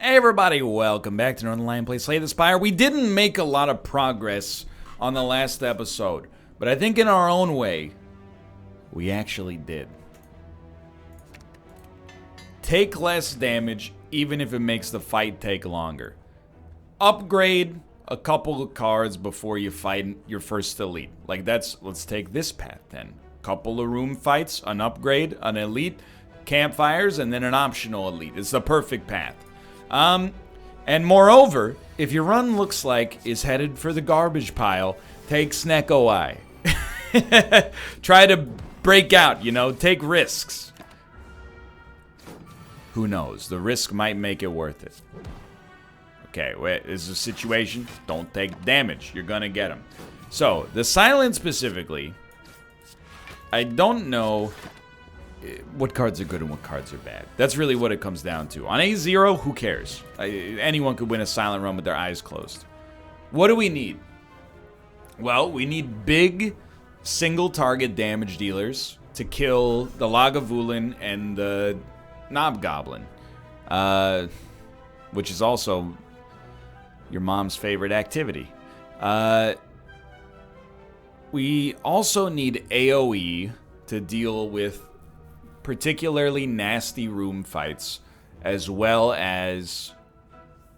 Hey everybody, welcome back to Northernlion Play Slay the Spire. We didn't make a lot of progress on the last episode, but I think in our own way, we actually did. Take less damage, even if it makes the fight take longer. Upgrade a couple of cards before you fight your first elite. Like let's take this path then. Couple of room fights, an upgrade, an elite, campfires, and then an optional elite. It's the perfect path. And moreover, if your run looks like is headed for the garbage pile, take Snecko Eye. Try to break out, take risks. Who knows? The risk might make it worth it. Okay, wait, this is a situation. Don't take damage. You're gonna get them. So, the silence specifically, I don't know what cards are good and what cards are bad. That's really what it comes down to. On A0, who cares? Anyone could win a silent run with their eyes closed. What do we need? Well, we need big single target damage dealers to kill the Lagavulin and the Knobgoblin, which is also your mom's favorite activity. We also need AoE to deal with particularly nasty room fights, as well as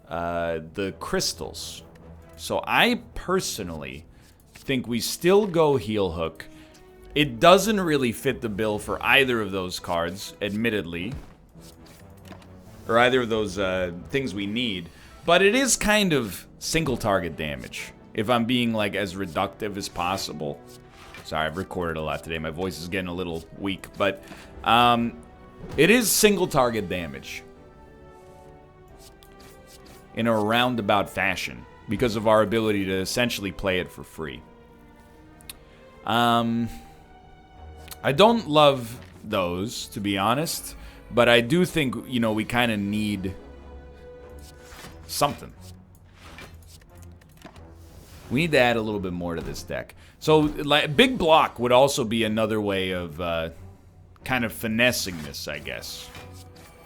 the crystals. So I personally think we still go Heel Hook. It doesn't really fit the bill for either of those cards, admittedly, or either of those things we need, but it is kind of single target damage, if I'm being like as reductive as possible. Sorry, I've recorded a lot today. My voice is getting a little weak, but it is single target damage in a roundabout fashion because of our ability to essentially play it for free. I don't love those, to be honest, but I do think, we kind of need something. We need to add a little bit more to this deck. So, like, big block would also be another way of kind of finessing this, I guess.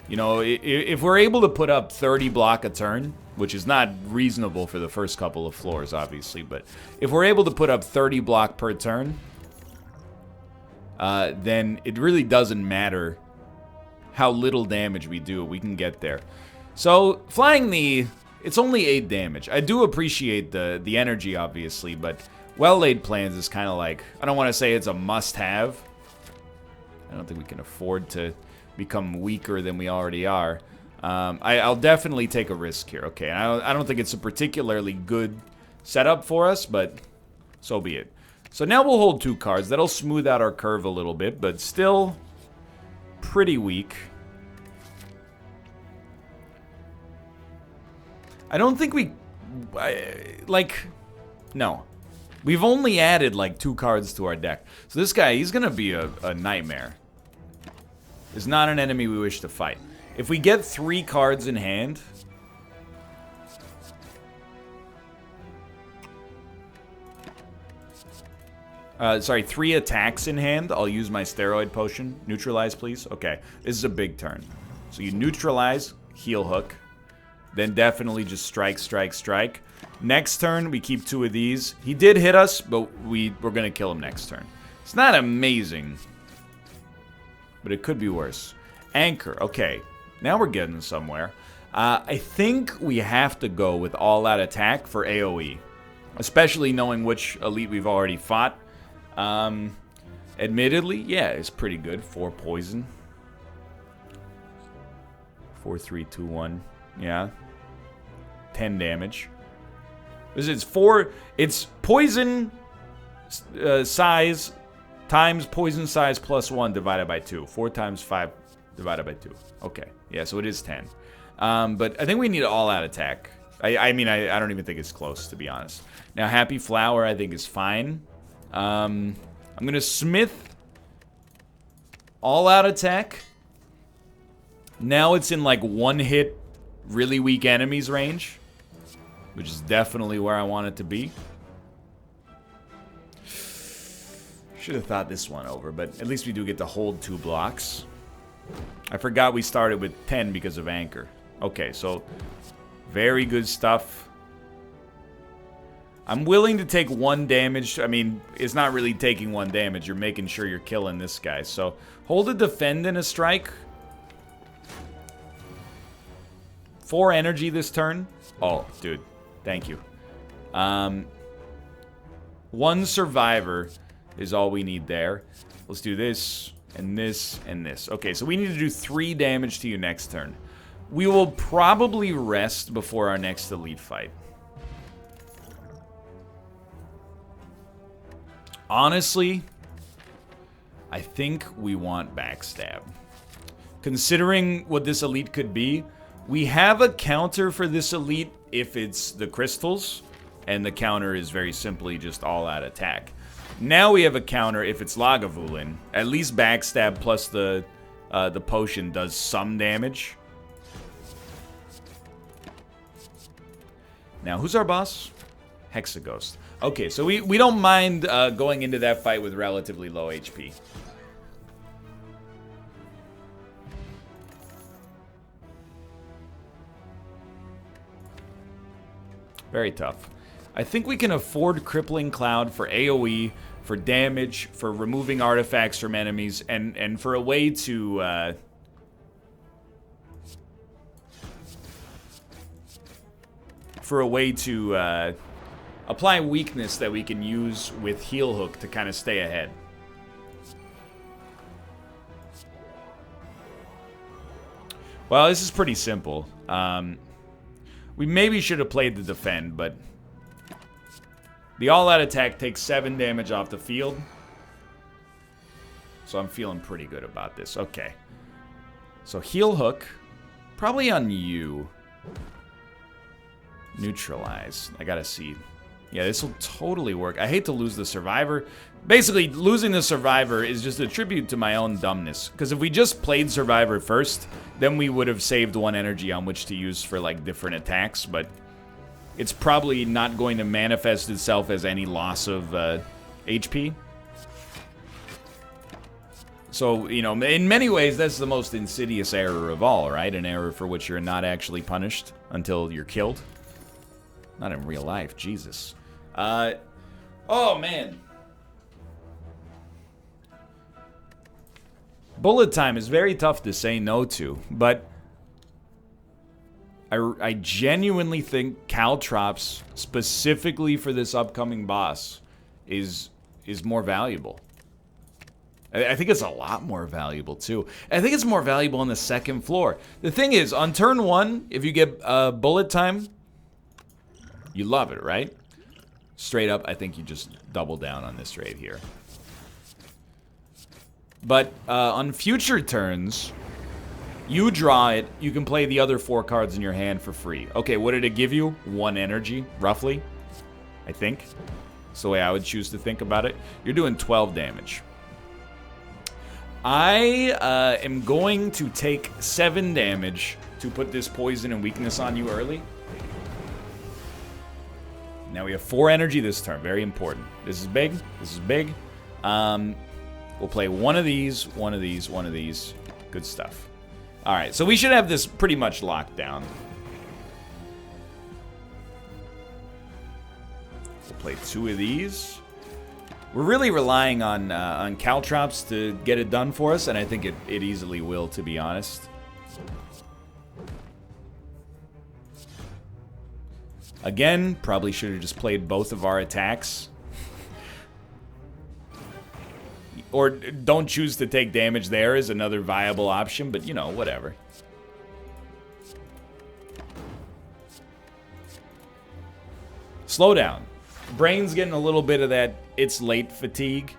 If we're able to put up 30 block a turn, which is not reasonable for the first couple of floors, obviously, but if we're able to put up 30 block per turn, then it really doesn't matter how little damage we do. We can get there. So, flying it's only 8 damage. I do appreciate the energy, obviously, but well-laid plans is kind of like, I don't want to say it's a must-have. I don't think we can afford to become weaker than we already are. I'll definitely take a risk here. Okay, I don't think it's a particularly good setup for us, but so be it. So now we'll hold 2 cards. That'll smooth out our curve a little bit, but still pretty weak. I don't think no. We've only added, 2 cards to our deck. So this guy, he's gonna be a nightmare. Is not an enemy we wish to fight. If we get 3 cards in hand... sorry, 3 attacks in hand, I'll use my steroid potion. Neutralize, please. Okay, this is a big turn. So you neutralize, Heel Hook. Then definitely just strike, strike, strike. Next turn, we keep 2 of these. He did hit us, but we're going to kill him next turn. It's not amazing, but it could be worse. Anchor. Okay, now we're getting somewhere. I think we have to go with all-out attack for AoE, especially knowing which elite we've already fought. Admittedly, yeah, it's pretty good. 4 poison. 4, 3, 2, 1. Yeah. 10 damage. It's poison size times poison size plus 1 divided by 2. 4 times 5 divided by 2. Okay. Yeah, so it is 10. But I think we need all-out attack. I mean, I don't even think it's close, to be honest. Now, Happy Flower, I think, is fine. I'm going to Smith all-out attack. Now it's in, 1-hit, really weak enemies range, which is definitely where I want it to be. Should have thought this one over, but at least we do get to hold 2 blocks. I forgot we started with 10 because of Anchor. Okay, so very good stuff. I'm willing to take 1 damage. I mean, it's not really taking 1 damage. You're making sure you're killing this guy. So, hold a defend and a strike. 4 energy this turn. Oh, dude. Thank you. 1 survivor is all we need there. Let's do this, and this, and this. Okay, so we need to do 3 damage to you next turn. We will probably rest before our next elite fight. Honestly, I think we want backstab. Considering what this elite could be, we have a counter for this elite if it's the crystals, and the counter is very simply just all-out attack. Now we have a counter if it's Lagavulin. At least backstab plus the potion does some damage. Now, who's our boss? Hexa Ghost. Okay, so we don't mind going into that fight with relatively low HP. Very tough. I think we can afford Crippling Cloud for AoE, for damage, for removing artifacts from enemies, and for a way to... apply weakness that we can use with Heal Hook to kind of stay ahead. Well, this is pretty simple. We maybe should have played the defend, but the all-out attack takes 7 damage off the field. So I'm feeling pretty good about this. Okay. So Heal Hook, probably on you. Neutralize. I gotta see. Yeah, this will totally work. I hate to lose the survivor. Basically, losing the survivor is just a tribute to my own dumbness. Because if we just played survivor first, then we would have saved 1 energy on which to use for, like, different attacks. But it's probably not going to manifest itself as any loss of HP. So, you know, in many ways, that's the most insidious error of all, right? An error for which you're not actually punished until you're killed. Not in real life, Jesus. Oh, man. Bullet time is very tough to say no to, but I genuinely think Caltrops, specifically for this upcoming boss, is more valuable. I think it's a lot more valuable, too. I think it's more valuable on the second floor. The thing is, on turn 1, if you get bullet time, you love it, right? Straight up, I think you just double down on this right here. But on future turns, you draw it, you can play the other 4 cards in your hand for free. Okay, what did it give you? 1 energy, roughly, I think. That's the way I would choose to think about it. You're doing 12 damage. I am going to take 7 damage to put this poison and weakness on you early. Now we have 4 energy this turn. Very important. This is big. This is big. We'll play one of these, one of these, one of these. Good stuff. All right, so we should have this pretty much locked down. We'll play 2 of these. We're really relying on Caltrops to get it done for us, and I think it easily will, to be honest. Again, probably should have just played both of our attacks. Or don't choose to take damage there is another viable option, but, you know, whatever. Slow down. Brain's getting a little bit of that it's late fatigue.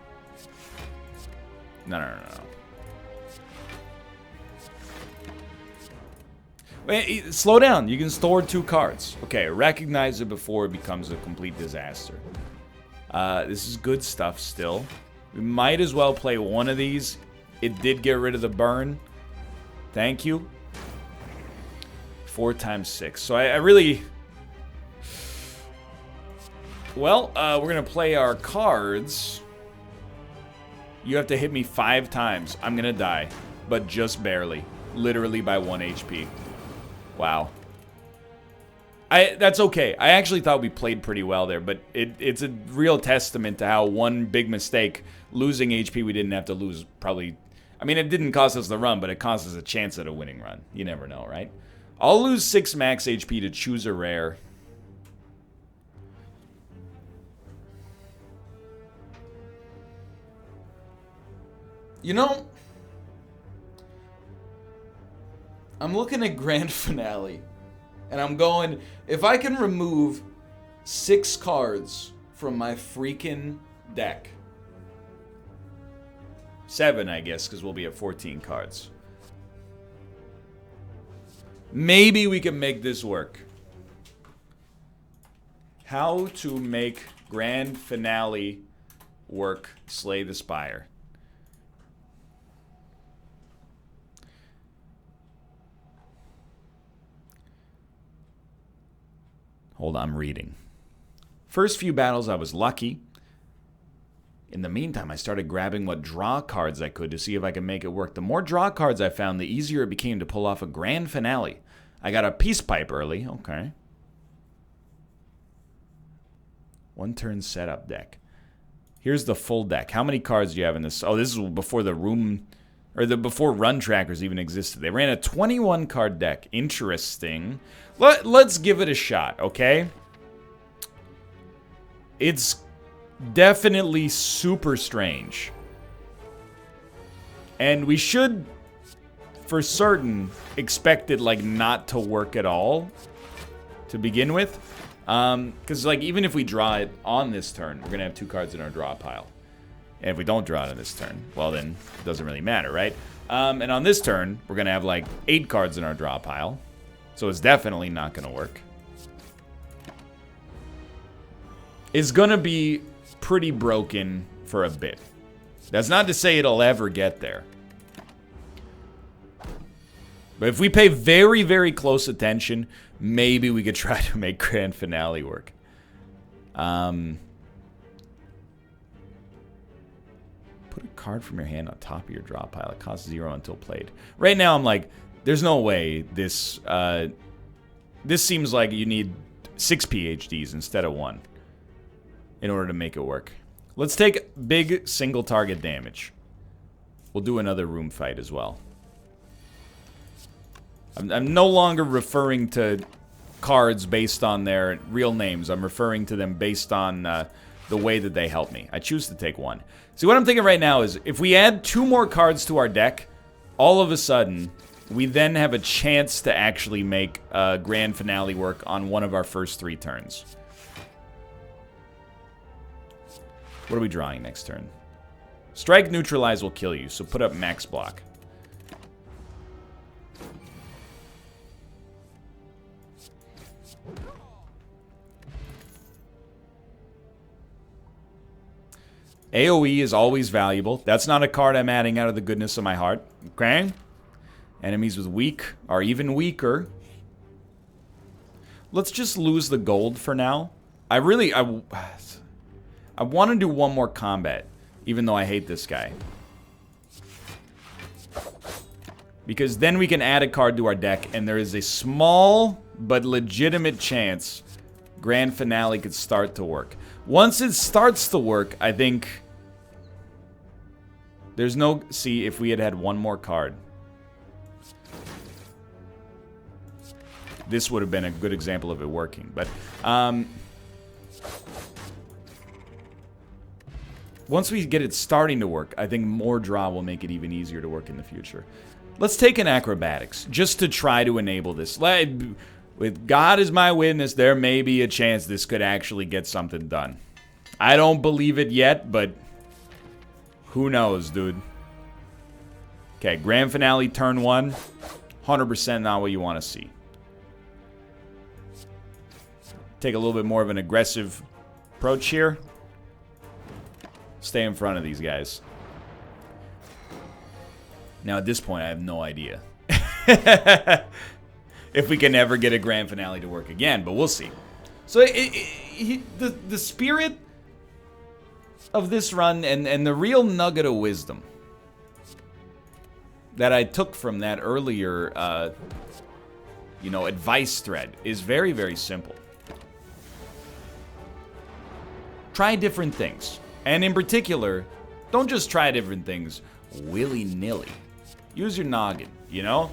No. Wait, slow down. You can store 2 cards. Okay, recognize it before it becomes a complete disaster. This is good stuff still. We might as well play one of these. It did get rid of the burn. Thank you. 4 times 6. So I really... Well, we're going to play our cards. You have to hit me 5 times. I'm going to die, but just barely. Literally by 1 HP. Wow. That's okay. I actually thought we played pretty well there, but it's a real testament to how one big mistake, losing HP we didn't have to lose, probably... I mean, it didn't cost us the run, but it cost us a chance at a winning run. You never know, right? I'll lose 6 max HP to choose a rare. You know, I'm looking at Grand Finale, and I'm going, if I can remove 6 cards from my freaking deck, 7, I guess, because we'll be at 14 cards. Maybe we can make this work. How to make Grand Finale work, Slay the Spire. Hold on, I'm reading. First few battles, I was lucky. In the meantime, I started grabbing what draw cards I could to see if I could make it work. The more draw cards I found, the easier it became to pull off a Grand Finale. I got a Peace Pipe early. Okay. 1 turn setup deck. Here's the full deck. How many cards do you have in this? Oh, this is before the room... Or before run trackers even existed. They ran a 21 card deck. Interesting. Let's give it a shot, okay? It's definitely super strange. And we should, for certain, expect it, like, not to work at all to begin with. Because, like, even if we draw it on this turn, we're going to have 2 cards in our draw pile. And if we don't draw it on this turn, well, then it doesn't really matter, right? And on this turn, we're going to have, like, 8 cards in our draw pile. So it's definitely not going to work. It's going to be pretty broken for a bit. That's not to say it'll ever get there. But if we pay very, very close attention, maybe we could try to make Grand Finale work. Put a card from your hand on top of your draw pile. It costs 0 until played. Right now, I'm like, there's no way this... this seems like you need 6 PhDs instead of 1 in order to make it work. Let's take big single target damage. We'll do another room fight as well. I'm no longer referring to cards based on their real names. I'm referring to them based on the way that they help me. I choose to take 1. See, what I'm thinking right now is if we add 2 more cards to our deck, all of a sudden, we then have a chance to actually make a Grand Finale work on one of our first 3 turns. What are we drawing next turn? Strike, neutralize will kill you, so put up max block. AoE is always valuable. That's not a card I'm adding out of the goodness of my heart. Okay? Enemies with weak are even weaker. Let's just lose the gold for now. I want to do 1 more combat, even though I hate this guy. Because then we can add a card to our deck, and there is a small but legitimate chance Grand Finale could start to work. Once it starts to work, I think... There's no... See, if we had had 1 more card, this would have been a good example of it working. But, once we get it starting to work, I think more draw will make it even easier to work in the future. Let's take an Acrobatics, just to try to enable this. With God as my witness, there may be a chance this could actually get something done. I don't believe it yet, but who knows, dude. Okay, Grand Finale turn 1. 100% not what you want to see. Take a little bit more of an aggressive approach here. Stay in front of these guys. Now, at this point, I have no idea if we can ever get a Grand Finale to work again, but we'll see. So, the spirit of this run and the real nugget of wisdom that I took from that earlier you know, advice thread is very, very simple. Try different things. And in particular, don't just try different things willy-nilly. Use your noggin, you know?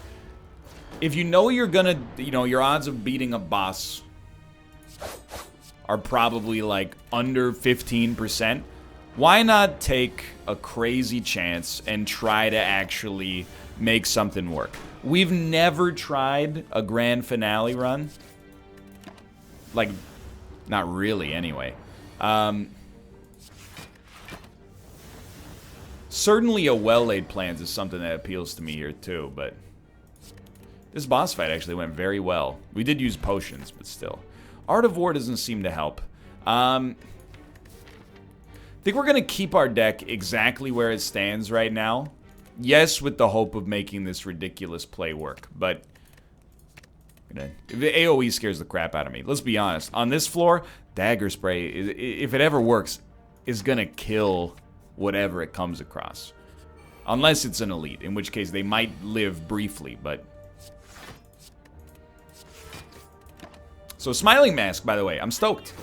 If you know you're gonna, you know, your odds of beating a boss are probably like under 15%, why not take a crazy chance and try to actually make something work? We've never tried a grand finale run. Like, not really anyway. Certainly a well-laid plans is something that appeals to me here too, but this boss fight actually went very well. We did use potions, but still. Art of War doesn't seem to help. I think we're going to keep our deck exactly where it stands right now. Yes, with the hope of making this ridiculous play work, but the AoE scares the crap out of me. Let's be honest. On this floor, Dagger Spray, if it ever works, is going to kill whatever it comes across. Unless it's an elite, in which case they might live briefly, but... So, Smiling Mask, by the way, I'm stoked.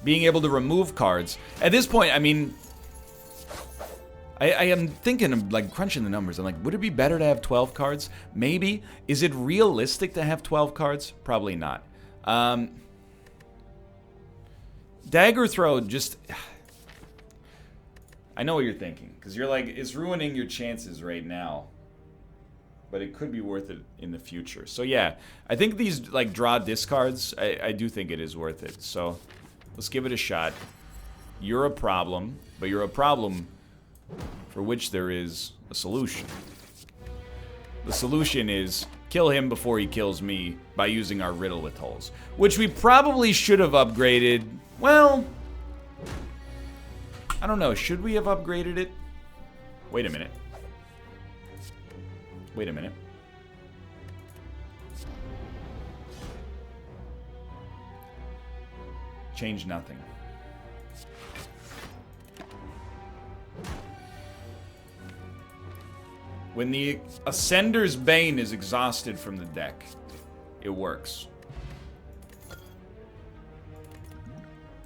Being able to remove cards. At this point, I mean... I am thinking of, like, crunching the numbers. I'm like, would it be better to have 12 cards? Maybe. Is it realistic to have 12 cards? Probably not. Dagger Throw just... I know what you're thinking. Because you're like, it's ruining your chances right now. But it could be worth it in the future. So yeah, I think these, like, draw discards, I do think it is worth it. So, let's give it a shot. You're a problem, but you're a problem for which there is a solution. The solution is kill him before he kills me by using our Riddle with Holes, which we probably should have upgraded. Well, I don't know. Should we have upgraded it? Wait a minute. Wait a minute. Change nothing. When the Ascender's Bane is exhausted from the deck, it works.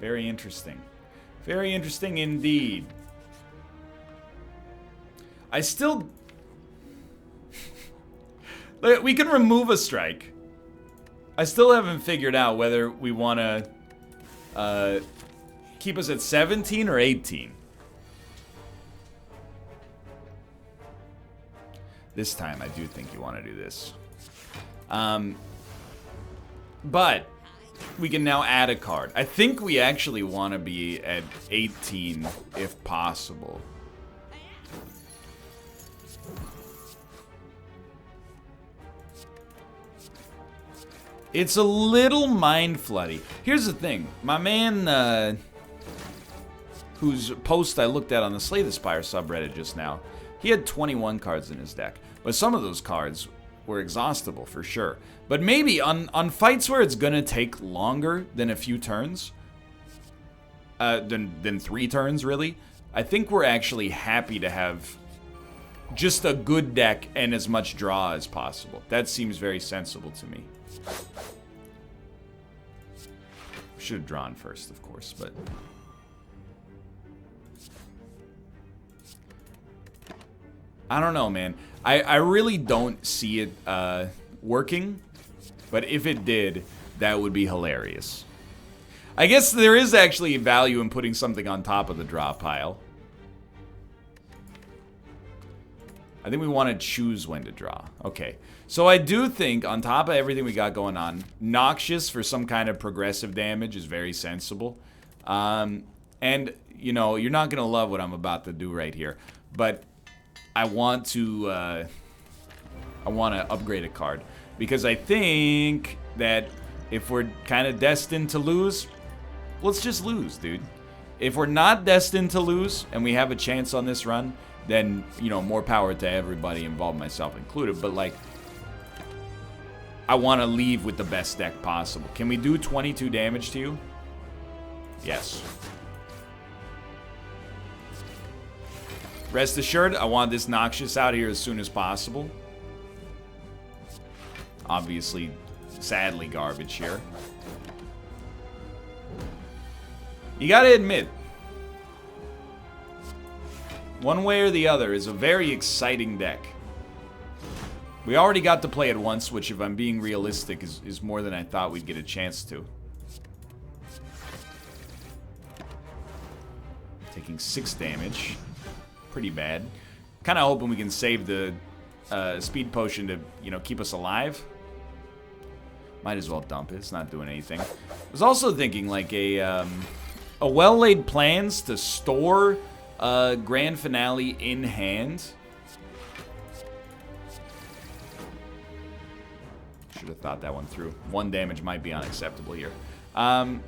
Very interesting. Very interesting indeed. I still... We can remove a strike. I still haven't figured out whether we want to keep us at 17 or 18. This time, I do think you want to do this. But we can now add a card. I think we actually want to be at 18 if possible. It's a little mind floody. Here's the thing. My man, whose post I looked at on the Slay the Spire subreddit just now, he had 21 cards in his deck. But some of those cards were exhaustible for sure. But maybe on fights where it's gonna take longer than a few turns, than 3 turns really, I think we're actually happy to have just a good deck and as much draw as possible. That seems very sensible to me. Should have drawn first, of course, but... I don't know, man. I really don't see it working, but if it did, that would be hilarious. I guess there is actually value in putting something on top of the draw pile. I think we want to choose when to draw. Okay. So I do think, on top of everything we got going on, Noxious for some kind of progressive damage is very sensible. And, you know, you're not going to love what I'm about to do right here. But I want to upgrade a card. Because I think that if we're kind of destined to lose, let's just lose, dude. If we're not destined to lose, and we have a chance on this run, then, you know, more power to everybody involved, myself included. But, like, I want to leave with the best deck possible. Can we do 22 damage to you? Yes. Rest assured, I want this Noxious out here as soon as possible. Obviously, sadly garbage here. You gotta admit, one way or the other is a very exciting deck. We already got to play it once, which, if I'm being realistic, is more than I thought we'd get a chance to. Taking 6 damage. Pretty bad. Kind of hoping we can save the speed potion to, you know, keep us alive. Might as well dump it. It's not doing anything. I was also thinking, like, a well-laid plans to store Grand Finale in hand. Should have thought that one through. 1 damage might be unacceptable here. And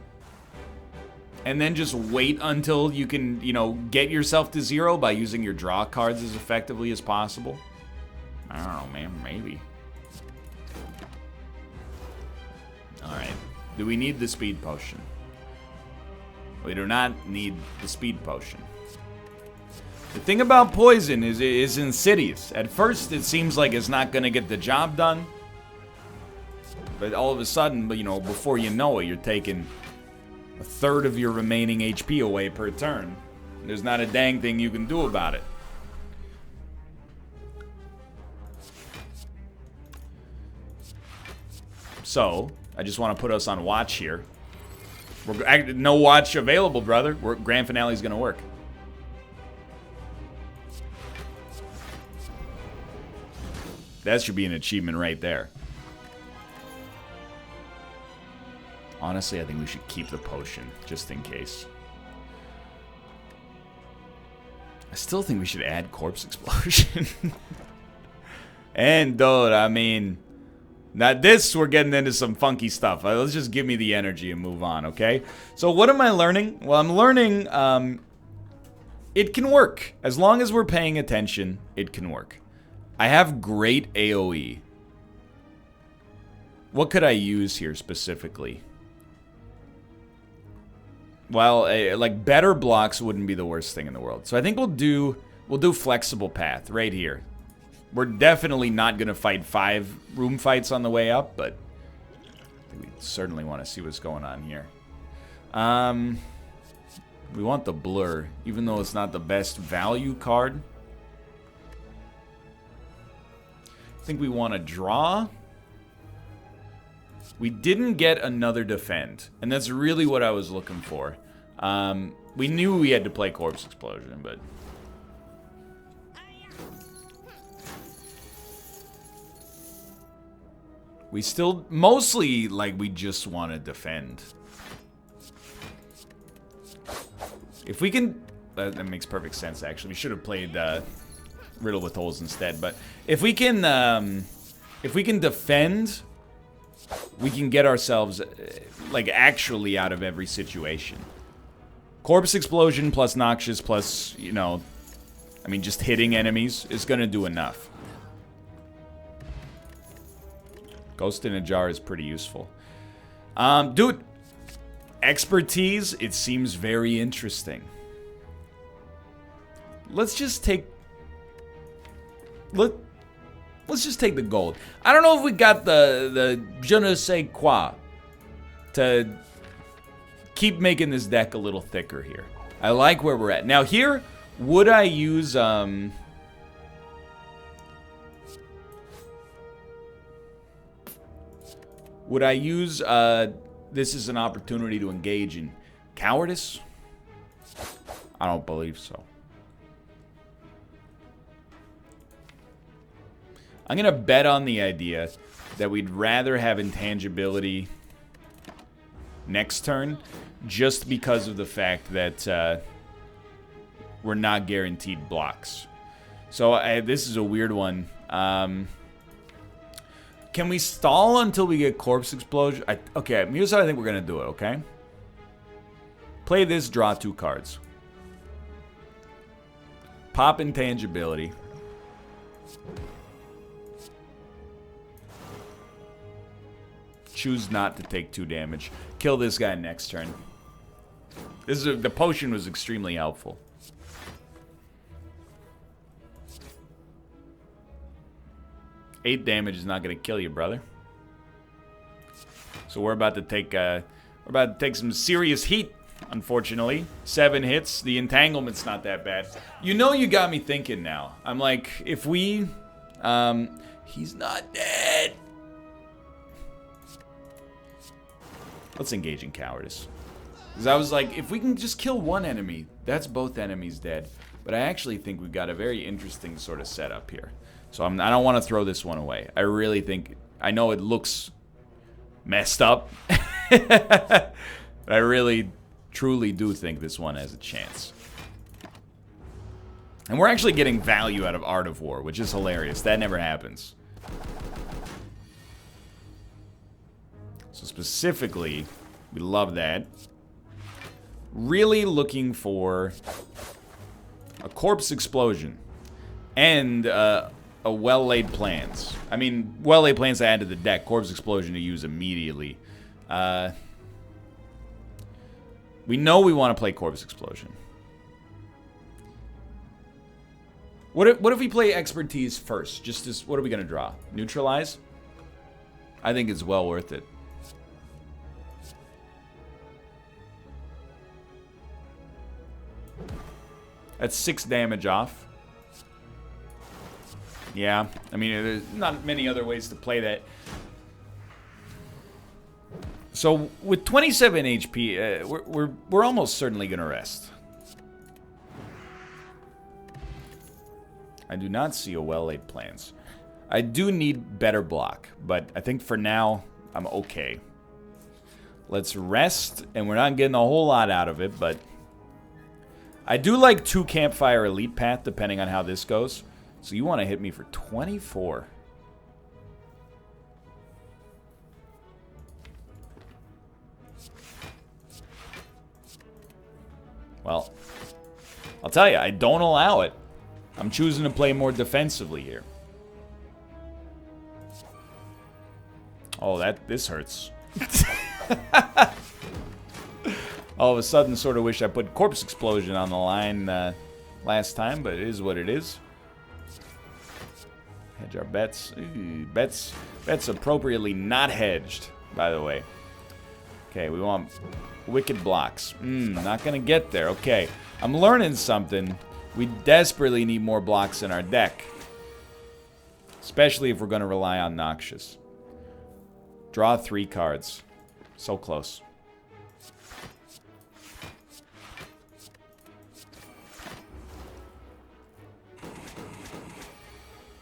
then just wait until you can, you know, get yourself to 0 by using your draw cards as effectively as possible. I don't know, man. Maybe. Alright. Do we need the speed potion? We do not need the speed potion. The thing about poison is insidious. At first, it seems like it's not going to get the job done. But all of a sudden, you know, before you know it, you're taking 1/3 of your remaining HP away per turn. There's not a dang thing you can do about it. So, I just want to put us on watch here. No watch available, brother. Grand Finale's going to work. That should be an achievement right there. Honestly, I think we should keep the potion, just in case. I still think we should add Corpse Explosion. And, dude, I mean... Now this, we're getting into some funky stuff. Let's just give me the energy and move on, okay? So what am I learning? Well, I'm learning it can work. As long as we're paying attention, it can work. I have great AoE. What could I use here specifically? Well, like better blocks wouldn't be the worst thing in the world. So I think we'll do Flexible Path right here. We're definitely not going to fight 5 room fights on the way up, but we certainly want to see what's going on here. We want the Blur, even though it's not the best value card. I think we want to draw. We didn't get another Defend, and that's really what I was looking for. We knew we had to play Corpse Explosion, but... We still, mostly, like, we just want to defend. If we can, that makes perfect sense, actually. We should have played Riddle with Holes instead. But if we can defend, we can get ourselves, like, actually out of every situation. Corpse Explosion plus Noxious plus, you know, I mean, just hitting enemies is going to do enough. Ghost in a Jar is pretty useful. Dude, expertise, it seems very interesting. Let's just take... Let's just take the gold. I don't know if we got the je ne sais quoi to keep making this deck a little thicker here. I like where we're at. Now here, would I use... Would I use this as an opportunity to engage in cowardice? I don't believe so. I'm going to bet on the idea that we'd rather have intangibility next turn just because of the fact that we're not guaranteed blocks. So this is a weird one. Can we stall until we get Corpse Explosion? Okay, here's how I think we're going to do it, okay? Play this, draw 2 cards. Pop Intangibility. Choose not to take 2 damage. Kill this guy next turn. The potion was extremely helpful. 8 damage is not going to kill you, brother. So we're about to take some serious heat, unfortunately. 7 hits. The entanglement's not that bad. You know, you got me thinking now. I'm like, if we... he's not dead. Let's engage in cowardice. Because I was like, if we can just kill one enemy, that's both enemies dead. But I actually think we've got a very interesting sort of setup here. So I don't want to throw this one away. I really think... I know it looks messed up. But I really, truly do think this one has a chance. And we're actually getting value out of Art of War, which is hilarious. That never happens. So specifically, we love that. Really looking for a corpse explosion and a well-laid plans. I mean, well-laid plans to add to the deck. Corpse explosion to use immediately. We know we want to play corpse explosion. What if we play expertise first? Just as, what are we gonna draw? Neutralize? I think it's well worth it. That's 6 damage off. Yeah, I mean, there's not many other ways to play that. So with 27 HP, we're almost certainly gonna rest. I do not see a well-laid plans. I do need better block, but I think for now I'm okay. Let's rest, and we're not getting a whole lot out of it, but I do like 2 campfire elite path depending on how this goes. So you want to hit me for 24. Well, I'll tell you, I don't allow it. I'm choosing to play more defensively here. Oh, this hurts. All of a sudden, sort of wish I put Corpse Explosion on the line last time, but it is what it is. Hedge our bets. Ooh, bets appropriately not hedged, by the way. Okay, we want wicked blocks. Not gonna get there. Okay, I'm learning something. We desperately need more blocks in our deck. Especially if we're gonna rely on Noxious. Draw 3 cards. So close.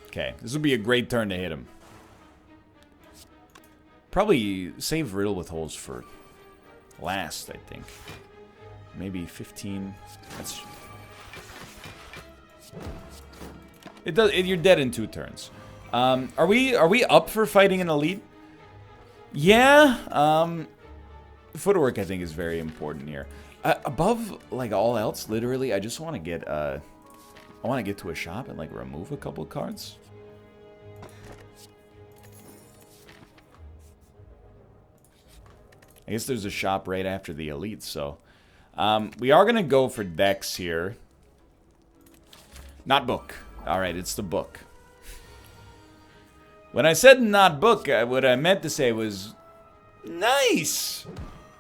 Okay, this would be a great turn to hit him. Probably save Riddle with Holes for last, I think. Maybe 15. That's... It does. You're dead in 2 turns. Are we up for fighting an elite? Yeah. Footwork, I think, is very important here. Above like all else, literally, I just want to get I want to get to a shop and like remove a couple of cards. I guess there's a shop right after the elite, so we are gonna go for decks here. Not book. All right, it's the book. When I said not book, what I meant to say was nice.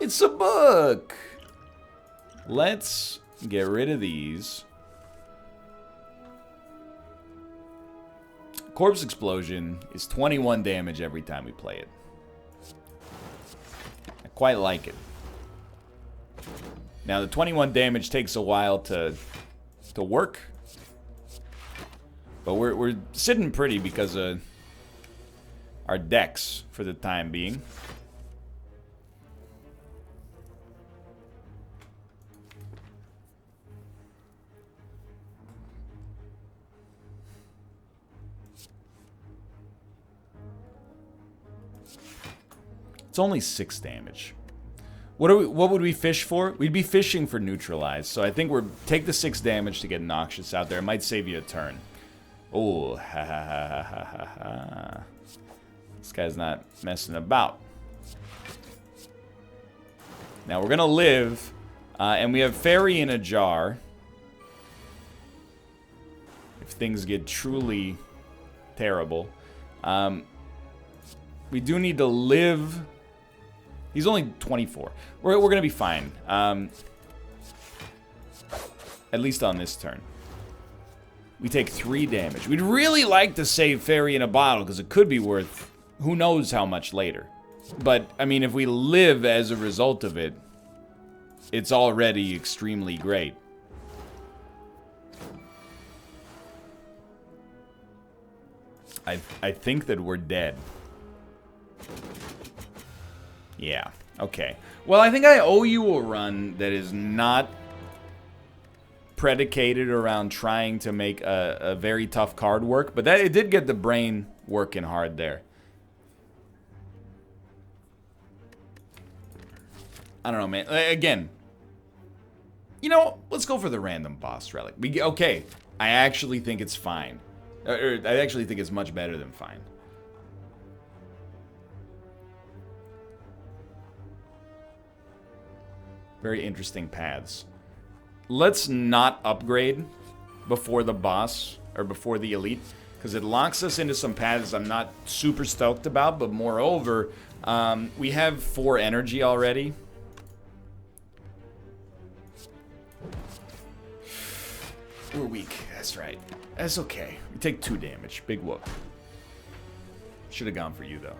It's a book. Let's get rid of these. Corpse Explosion is 21 damage every time we play it. I quite like it. Now the 21 damage takes a while to work. But we're sitting pretty because of our decks for the time being. It's only 6 damage. What would we fish for? We'd be fishing for neutralize. So I think take the 6 damage to get Noxious out there. It might save you a turn. Oh, ha ha ha ha ha ha. This guy's not messing about. Now we're gonna live, and we have Fairy in a jar. If things get truly terrible. We do need to live. He's only 24. We're going to be fine. At least on this turn. We take 3 damage. We'd really like to save Fairy in a Bottle, because it could be worth who knows how much later. But, I mean, if we live as a result of it, it's already extremely great. I think that we're dead. Yeah, okay. Well, I think I owe you a run that is not predicated around trying to make a very tough card work, but that it did get the brain working hard there. I don't know, man. Again, you know, let's go for the random boss relic. Okay, I actually think it's fine. I actually think it's much better than fine. Very interesting paths. Let's not upgrade before the boss, or before the elite, because it locks us into some paths I'm not super stoked about, but moreover, we have 4 energy already. We're weak, that's right. That's okay. We take 2 damage. Big whoop. Should have gone for you, though.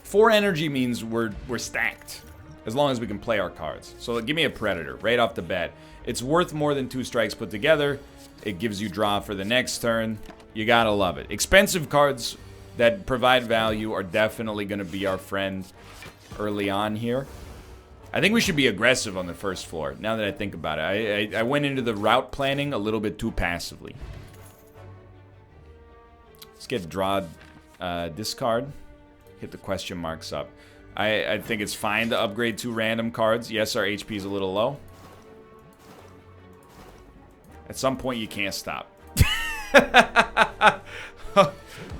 4 energy means we're stacked. As long as we can play our cards. So give me a Predator right off the bat. It's worth more than 2 strikes put together. It gives you draw for the next turn. You gotta love it. Expensive cards that provide value are definitely gonna be our friend early on here. I think we should be aggressive on the first floor, now that I think about it. I went into the route planning a little bit too passively. Let's get draw discard. Hit the question marks up. I think it's fine to upgrade 2 random cards. Yes, our HP is a little low. At some point, you can't stop.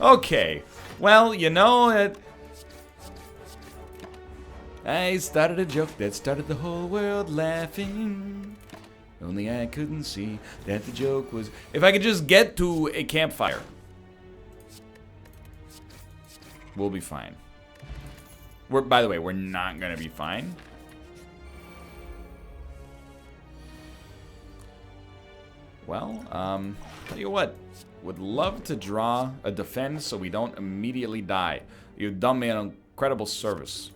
Okay. Well, you know, I started a joke that started the whole world laughing. Only I couldn't see that the joke was... If I could just get to a campfire, we'll be fine. By the way, we're not going to be fine. Well, tell you what. Would love to draw a defense so we don't immediately die. You've done me an incredible service.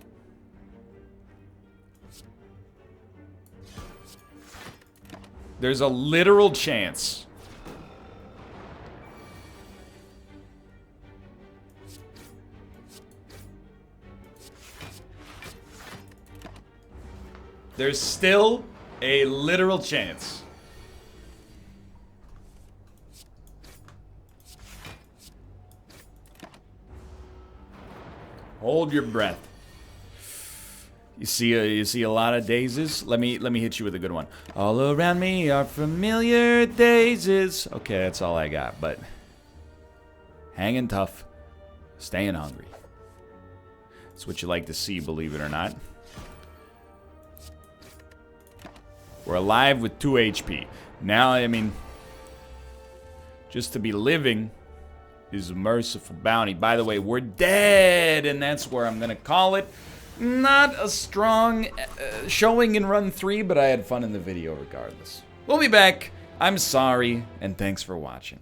There's a literal chance. There's still a literal chance. Hold your breath. You see a lot of daisies. Let me hit you with a good one. All around me are familiar daisies. Okay, that's all I got, but hanging tough, staying hungry. That's what you like to see, believe it or not. We're alive with 2 HP. Now, I mean, just to be living is a merciful bounty. By the way, we're dead, and that's where I'm going to call it. Not a strong showing in run 3, but I had fun in the video regardless. We'll be back. I'm sorry, and thanks for watching.